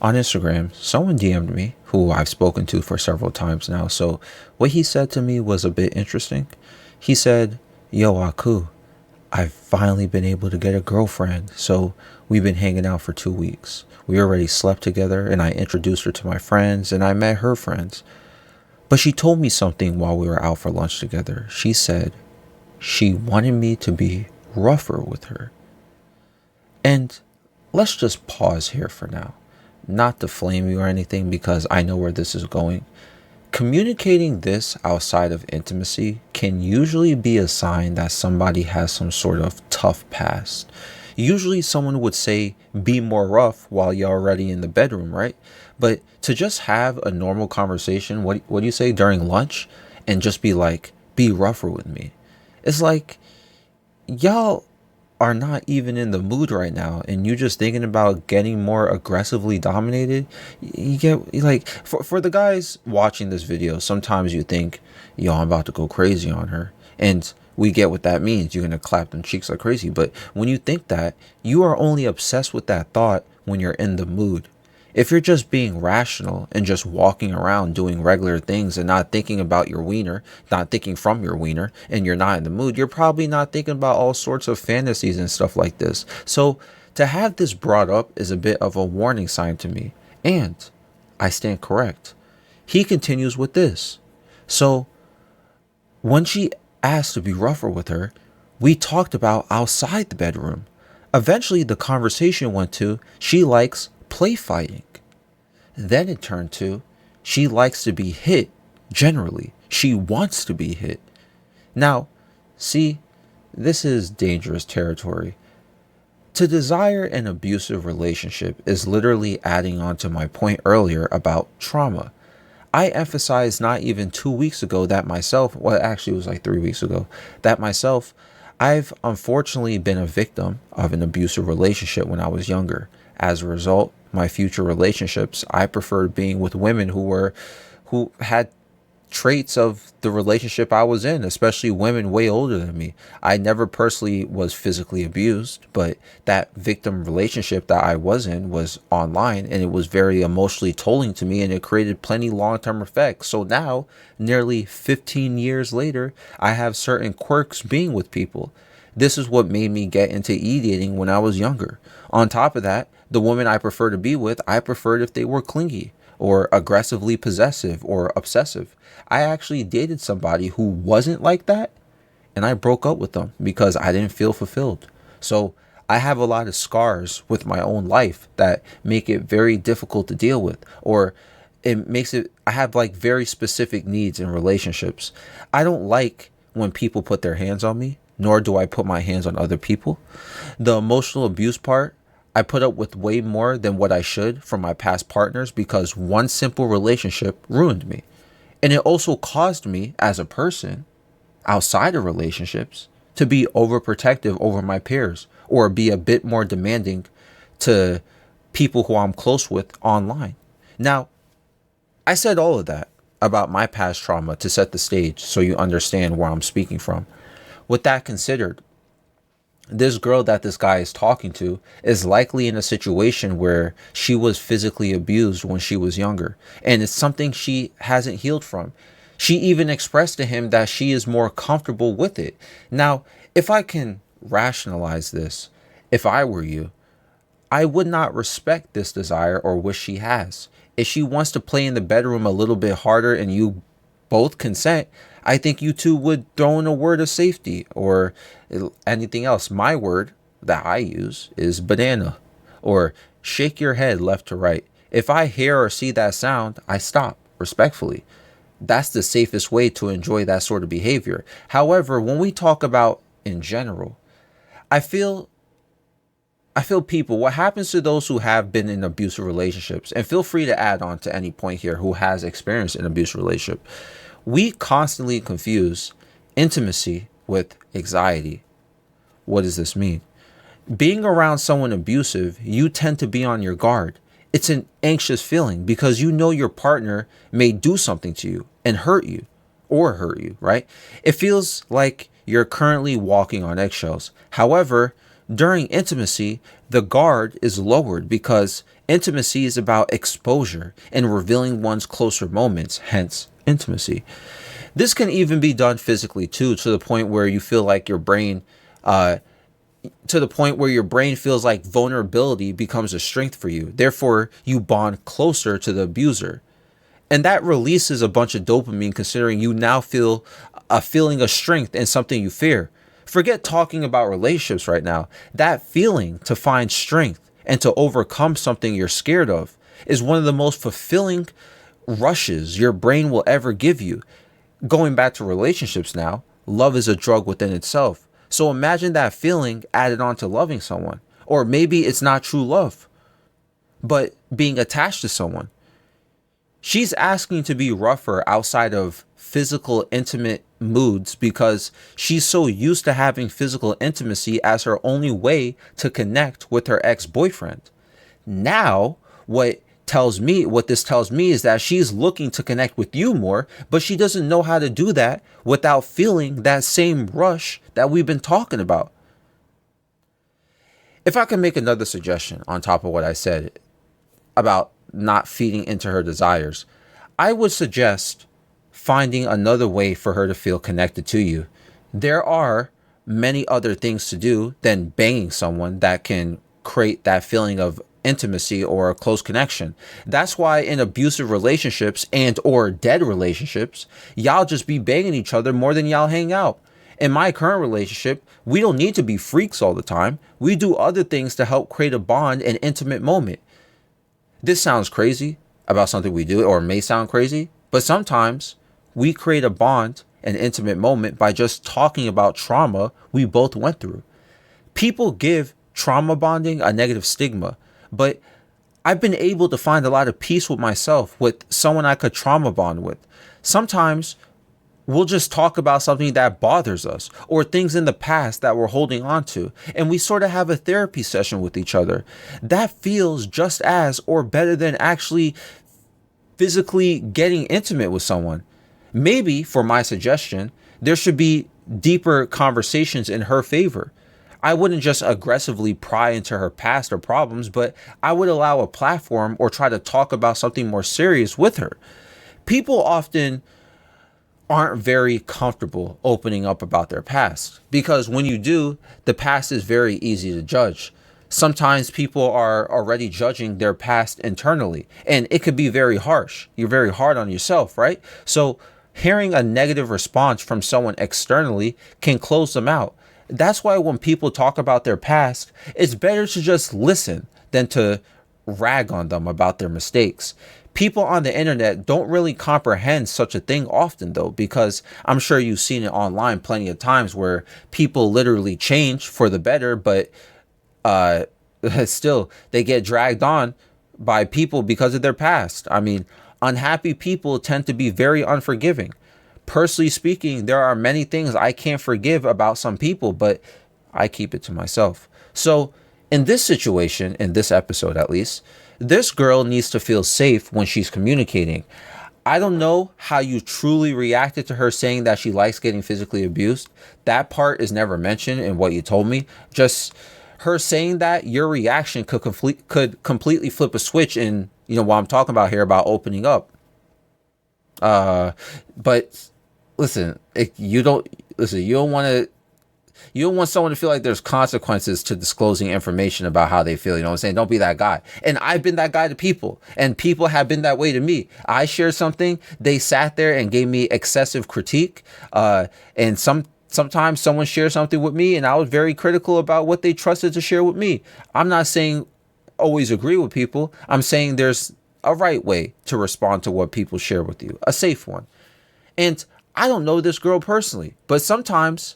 on Instagram, someone DM'd me who I've spoken to for several times now. So what he said to me was a bit interesting. He said, "Yo, Aku, I've finally been able to get a girlfriend. So we've been hanging out for 2 weeks. We already slept together and I introduced her to my friends and I met her friends. But she told me something while we were out for lunch together. She said she wanted me to be rougher with her." And let's just pause here for now. Not to flame you or anything because I know where this is going. Communicating this outside of intimacy can usually be a sign that somebody has some sort of tough past. Usually someone would say, be more rough while you're already in the bedroom, right? But to just have a normal conversation, what do you say, during lunch, and just be like, be rougher with me. It's like, y'all are not even in the mood right now and you just thinking about getting more aggressively dominated. You get like, for the guys watching this video, sometimes you think, yo, I'm about to go crazy on her, and we get what that means. You're gonna clap them cheeks like crazy. But when you think that, you are only obsessed with that thought when you're in the mood. If you're just being rational and just walking around doing regular things and not thinking about your wiener, not thinking from your wiener, and you're not in the mood, you're probably not thinking about all sorts of fantasies and stuff like this. So to have this brought up is a bit of a warning sign to me. And I stand correct. He continues with this. So when she asked to be rougher with her, we talked about outside the bedroom. Eventually the conversation went to she likes play fighting. Then it turned to she likes to be hit generally. She wants to be hit. Now, see, this is dangerous territory. To desire an abusive relationship is literally adding on to my point earlier about trauma. I emphasized not even 2 weeks ago that myself, well, actually it was like 3 weeks ago, that myself, I've unfortunately been a victim of an abusive relationship when I was younger. As a result, my future relationships, I preferred being with women who had traits of the relationship I was in, especially women way older than me. I never personally was physically abused, but that victim relationship that I was in was online and it was very emotionally tolling to me and it created plenty long-term effects. So now, nearly 15 years later, I have certain quirks being with people. This is what made me get into e-dating when I was younger. On top of that, the women I prefer to be with, I preferred if they were clingy or aggressively possessive or obsessive. I actually dated somebody who wasn't like that and I broke up with them because I didn't feel fulfilled. So I have a lot of scars with my own life that make it very difficult to deal with, or it makes it, I have like very specific needs in relationships. I don't like when people put their hands on me, nor do I put my hands on other people. The emotional abuse part, I put up with way more than what I should from my past partners because one simple relationship ruined me. And it also caused me as a person outside of relationships to be overprotective over my peers or be a bit more demanding to people who I'm close with online. Now, I said all of that about my past trauma to set the stage so you understand where I'm speaking from. With that considered, this girl that this guy is talking to is likely in a situation where she was physically abused when she was younger, and it's something she hasn't healed from. She even expressed to him that she is more comfortable with it. Now, if I can rationalize this, if I were you, I would not respect this desire or wish she has. If she wants to play in the bedroom a little bit harder and you both consent, I think you two would throw in a word of safety or anything else. My word that I use is banana or shake your head left to right. If I hear or see that sound, I stop respectfully. That's the safest way to enjoy that sort of behavior. However, when we talk about in general, I feel people, what happens to those who have been in abusive relationships, and feel free to add on to any point here who has experienced an abusive relationship. We constantly confuse intimacy with anxiety. What does this mean? Being around someone abusive, you tend to be on your guard. It's an anxious feeling because you know your partner may do something to you and hurt you or hurt you, right? It feels like you're currently walking on eggshells. However, during intimacy, the guard is lowered because Intimacy is about exposure and revealing one's closer moments, hence intimacy. This can even be done physically too, to the point where you feel like your brain, uh, to the point where your brain feels like vulnerability becomes a strength for you. Therefore, you bond closer to the abuser. And that releases a bunch of dopamine, considering you now feel a feeling of strength in something you fear. Forget talking about relationships right now. That feeling to find strength and to overcome something you're scared of is one of the most fulfilling rushes your brain will ever give you. Going back to relationships now, love is a drug within itself. So imagine that feeling added on to loving someone. Or maybe it's not true love, but being attached to someone. She's asking to be rougher outside of physical intimate moods because she's so used to having physical intimacy as her only way to connect with her ex-boyfriend. Now, what this tells me is that she's looking to connect with you more, but she doesn't know how to do that without feeling that same rush that we've been talking about. If I can make another suggestion on top of what I said about not feeding into her desires, I would suggest finding another way for her to feel connected to you. There are many other things to do than banging someone that can create that feeling of intimacy or a close connection. That's why in abusive relationships and or dead relationships, y'all just be banging each other more than y'all hang out. In my current relationship, we don't need to be freaks all the time. We do other things to help create a bond and intimate moment. This sounds crazy about something we do, or may sound crazy, but sometimes we create a bond, an intimate moment, by just talking about trauma we both went through. People give trauma bonding a negative stigma, but I've been able to find a lot of peace with myself, with someone I could trauma bond with. Sometimes we'll just talk about something that bothers us or things in the past that we're holding on to, and we sort of have a therapy session with each other. That feels just as or better than actually physically getting intimate with someone. Maybe, for my suggestion, there should be deeper conversations in her favor. I wouldn't just aggressively pry into her past or problems, but I would allow a platform or try to talk about something more serious with her. People often aren't very comfortable opening up about their past because when you do, the past is very easy to judge. Sometimes people are already judging their past internally, and it could be very harsh. You're very hard on yourself, right? So hearing a negative response from someone externally can close them out. That's why when people talk about their past, it's better to just listen than to rag on them about their mistakes. People on the internet don't really comprehend such a thing often, though, because I'm sure you've seen it online plenty of times where people literally change for the better, but still they get dragged on by people because of their past. I mean, unhappy people tend to be very unforgiving. Personally speaking, there are many things I can't forgive about some people, but I keep it to myself. So in this situation, in this episode at least, this girl needs to feel safe when she's communicating. I don't know how you truly reacted to her saying that she likes getting physically abused. That part is never mentioned in what you told me. Just her saying that, your reaction could completely flip a switch in, what I'm talking about here about opening up. But listen, you don't want someone to feel like there's consequences to disclosing information about how they feel. You know what I'm saying? Don't be that guy. And I've been that guy to people, and people have been that way to me. I shared something, they sat there and gave me excessive critique. And sometimes someone shared something with me and I was very critical about what they trusted to share with me. I'm not saying always agree with people. I'm saying there's a right way to respond to what people share with you, a safe one. And I don't know this girl personally, but sometimes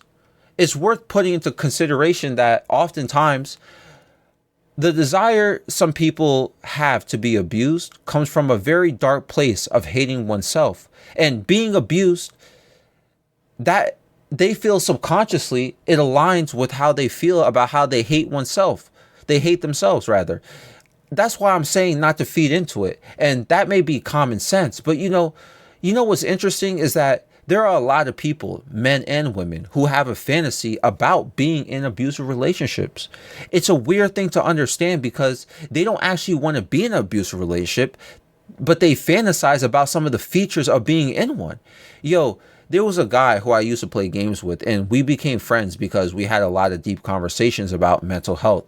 it's worth putting into consideration that oftentimes the desire some people have to be abused comes from a very dark place of hating oneself. And being abused, that they feel subconsciously, it aligns with how they feel about how they hate oneself. They hate themselves, rather. That's why I'm saying not to feed into it. And that may be common sense. But you know what's interesting is that There are a lot of people, men and women, who have a fantasy about being in abusive relationships. It's a weird thing to understand because they don't actually want to be in an abusive relationship, but they fantasize about some of the features of being in one. Yo, there was a guy who I used to play games with, and we became friends because we had a lot of deep conversations about mental health.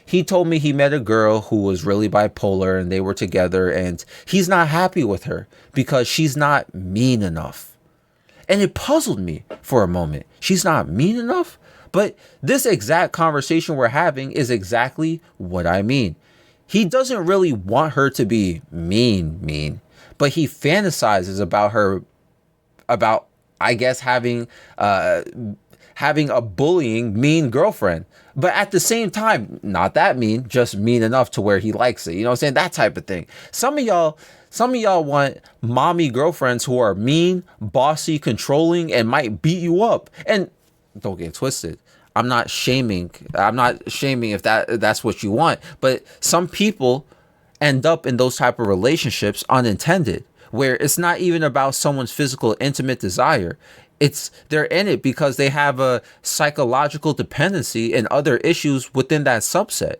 He told me he met a girl who was really bipolar and they were together, and he's not happy with her because she's not mean enough. And it puzzled me for a moment. She's not mean enough? But this exact conversation we're having is exactly what I mean. He doesn't really want her to be mean, but he fantasizes about her, about, I guess, having a bullying, mean girlfriend. But at the same time, not that mean, just mean enough to where he likes it. You know what I'm saying? That type of thing. Some of y'all want mommy girlfriends who are mean, bossy, controlling, and might beat you up. And don't get twisted. I'm not shaming if that's what you want. But some people end up in those type of relationships unintended, where it's not even about someone's physical, intimate desire. They're in it because they have a psychological dependency and other issues within that subset.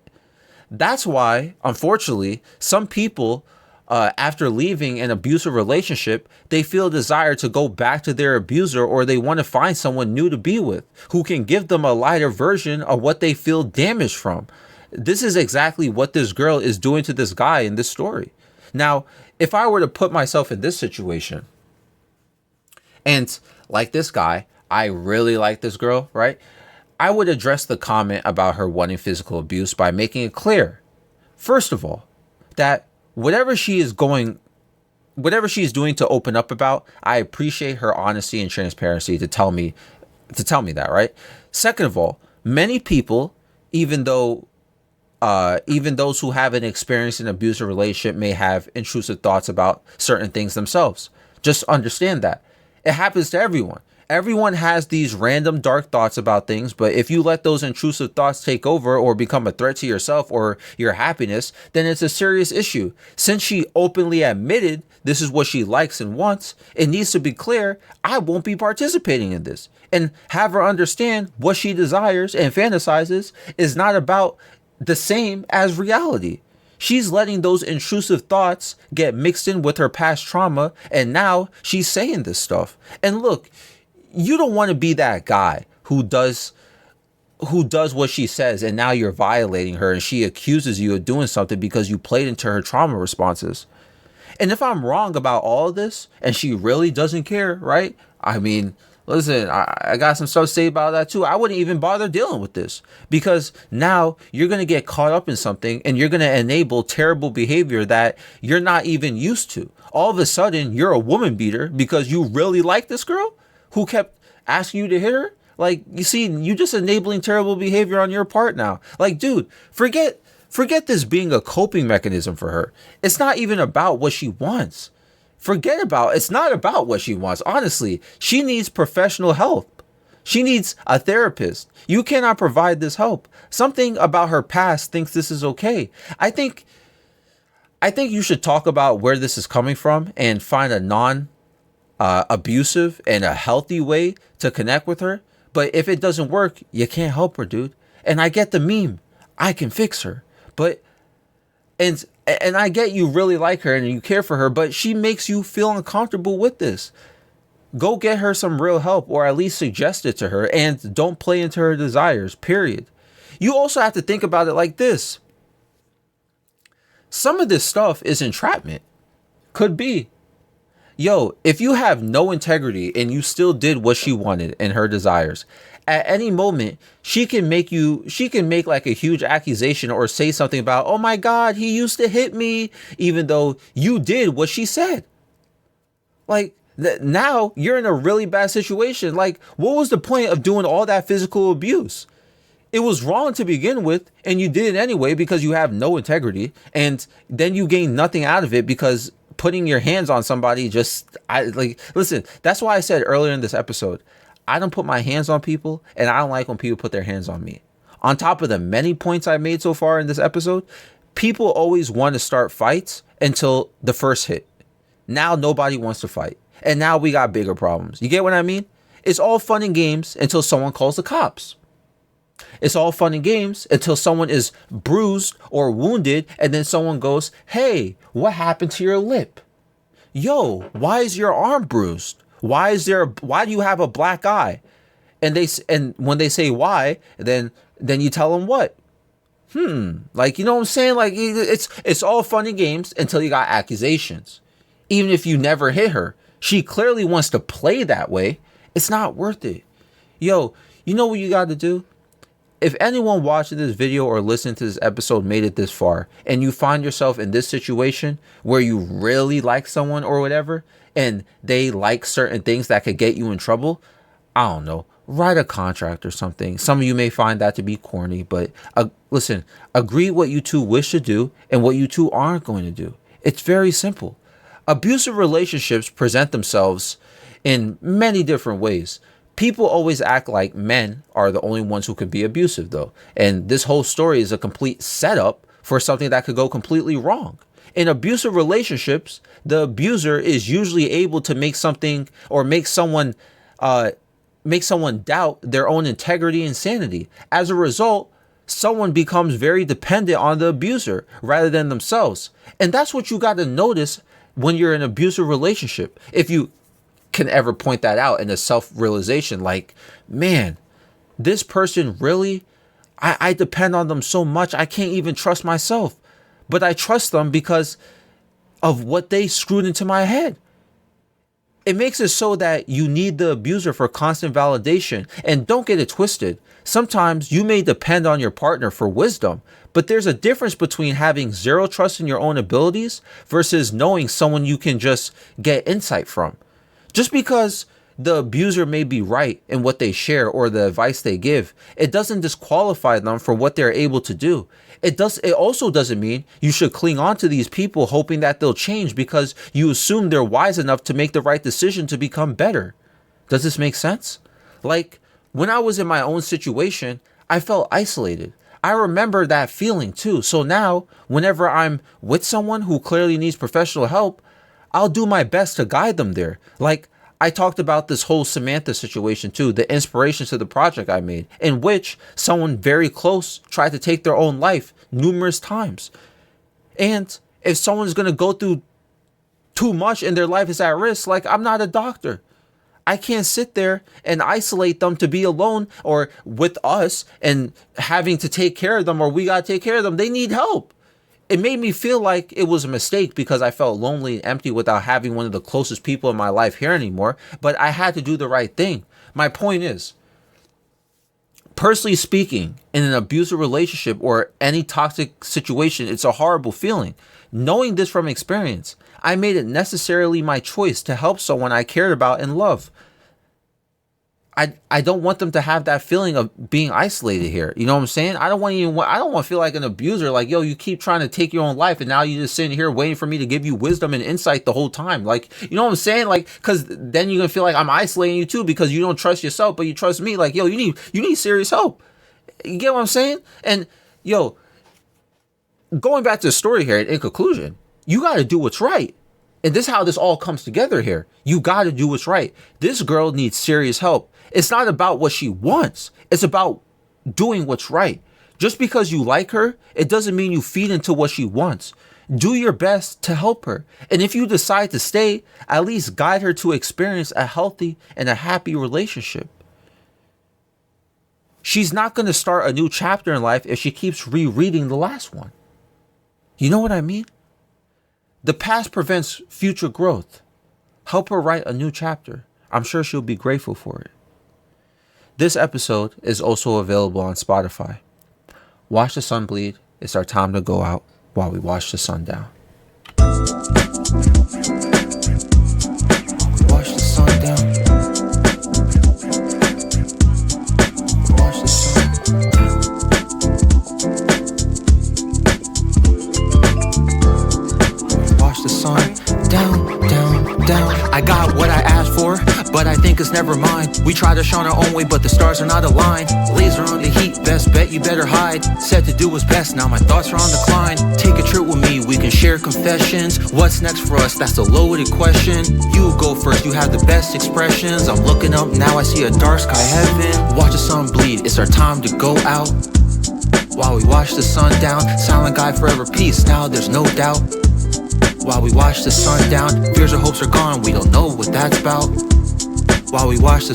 That's why, unfortunately, some people, after leaving an abusive relationship, they feel a desire to go back to their abuser, or they want to find someone new to be with who can give them a lighter version of what they feel damaged from. This is exactly what this girl is doing to this guy in this story. Now, if I were to put myself in this situation, and like this guy, I really like this girl, right? I would address the comment about her wanting physical abuse by making it clear, first of all, that whatever she's doing to open up about, I appreciate her honesty and transparency to tell me that, right? Second of all, many people, even those who haven't experienced an abusive relationship, may have intrusive thoughts about certain things themselves. Just understand that. It happens to everyone. Everyone has these random dark thoughts about things, but if you let those intrusive thoughts take over or become a threat to yourself or your happiness, then it's a serious issue. Since she openly admitted this is what she likes and wants, it needs to be clear, I won't be participating in this. And have her understand what she desires and fantasizes is not about the same as reality. She's letting those intrusive thoughts get mixed in with her past trauma, and now she's saying this stuff. And look, you don't want to be that guy who does what she says, and now you're violating her and she accuses you of doing something because you played into her trauma responses. And if I'm wrong about all of this and she really doesn't care, right? I mean, listen, I got some stuff to say about that too. I wouldn't even bother dealing with this because now you're going to get caught up in something and you're going to enable terrible behavior that you're not even used to. All of a sudden, you're a woman beater because you really like this girl who kept asking you to hit her. Like, you see, you just enabling terrible behavior on your part now. Like, dude, forget this being a coping mechanism for her. It's not even about what she wants. It's not about what she wants. Honestly, she needs professional help. She needs a therapist. You cannot provide this help. Something about her past thinks this is okay. I think you should talk about where this is coming from and find a non-abusive and a healthy way to connect with her. But if it doesn't work, you can't help her, dude. And I get the meme. I can fix her. But and I get you really like her and you care for her, but she makes you feel uncomfortable with this. Go get her some real help, or at least suggest it to her, and don't play into her desires, period. You also have to think about it like this. Some of this stuff is entrapment. Could be. Yo, if you have no integrity and you still did what she wanted and her desires, at any moment, she can make like a huge accusation or say something about, oh my God, he used to hit me, even though you did what she said. Like, now you're in a really bad situation. Like, what was the point of doing all that physical abuse? It was wrong to begin with, and you did it anyway because you have no integrity, and then you gain nothing out of it because putting your hands on somebody listen, that's why I said earlier in this episode, I don't put my hands on people, and I don't like when people put their hands on me. On top of the many points I made so far in this episode, people always want to start fights until the first hit. Now nobody wants to fight. And now we got bigger problems. You get what I mean? It's all fun and games until someone calls the cops. It's all fun and games until someone is bruised or wounded, and then someone goes, hey, what happened to your lip? Yo, why is your arm bruised? Why do you have a black eye? And when they say why, then you tell them what? Like, you know what I'm saying? Like, it's all fun and games until you got accusations. Even if you never hit her, she clearly wants to play that way. It's not worth it. Yo, you know what you got to do? If anyone watching this video or listening to this episode made it this far, and you find yourself in this situation where you really like someone or whatever, and they like certain things that could get you in trouble, I don't know, write a contract or something. Some of you may find that to be corny, but listen, agree what you two wish to do and what you two aren't going to do. It's very simple. Abusive relationships present themselves in many different ways. People always act like men are the only ones who can be abusive, though. And this whole story is a complete setup for something that could go completely wrong. In abusive relationships, the abuser is usually able to make something or make someone doubt their own integrity and sanity. As a result, someone becomes very dependent on the abuser rather than themselves. And that's what you got to notice when you're in an abusive relationship. If you can ever point that out in a self-realization, like, man, this person really, I depend on them so much, I can't even trust myself. But I trust them because of what they screwed into my head. It makes it so that you need the abuser for constant validation. And don't get it twisted. Sometimes you may depend on your partner for wisdom, but there's a difference between having zero trust in your own abilities versus knowing someone you can just get insight from. Just because the abuser may be right in what they share or the advice they give, it doesn't disqualify them for what they're able to do. It also doesn't mean you should cling on to these people hoping that they'll change because you assume they're wise enough to make the right decision to become better. Does this make sense? Like, when I was in my own situation, I felt isolated. I remember that feeling too. So now, whenever I'm with someone who clearly needs professional help, I'll do my best to guide them there. Like, I talked about this whole Samantha situation too, the inspiration to the project I made, in which someone very close tried to take their own life numerous times. And if someone's going to go through too much and their life is at risk, like, I'm not a doctor. I can't sit there and isolate them to be alone or with us and having to take care of them, or we got to take care of them. They need help. It made me feel like it was a mistake because I felt lonely and empty without having one of the closest people in my life here anymore. But I had to do the right thing. My point is, personally speaking, in an abusive relationship or any toxic situation, it's a horrible feeling. Knowing this from experience, I made it necessarily my choice to help someone I cared about and love. I don't want them to have that feeling of being isolated here. You know what I'm saying? I don't want to feel like an abuser. Like, yo, you keep trying to take your own life, and now you're just sitting here waiting for me to give you wisdom and insight the whole time. Like, you know what I'm saying? Like, because then you're gonna feel like I'm isolating you too because you don't trust yourself, but you trust me. Like, yo, you need serious help. You get what I'm saying? And yo, going back to the story here, in conclusion, you got to do what's right. And this is how this all comes together here. You got to do what's right. This girl needs serious help. It's not about what she wants. It's about doing what's right. Just because you like her, it doesn't mean you feed into what she wants. Do your best to help her. And if you decide to stay, at least guide her to experience a healthy and a happy relationship. She's not going to start a new chapter in life if she keeps rereading the last one. You know what I mean? The past prevents future growth. Help her write a new chapter. I'm sure she'll be grateful for it. This episode is also available on Spotify. Watch the sun bleed. It's our time to go out while we watch the sun down. Watch the sun down. Watch the sun down. Watch the sun down, down, down. I got what I asked for, but I think niggas never mind. We try to shine our own way, but the stars are not aligned. Laser on the heat, best bet you better hide. Said to do what's best, now my thoughts are on decline. Take a trip with me, we can share confessions. What's next for us, that's a loaded question. You go first, you have the best expressions. I'm looking up now, I see a dark sky heaven. Watch the sun bleed, it's our time to go out. While we watch the sun down, silent guy forever peace, now there's no doubt. While we watch the sun down, fears or hopes are gone, we don't know what that's about. While we watch the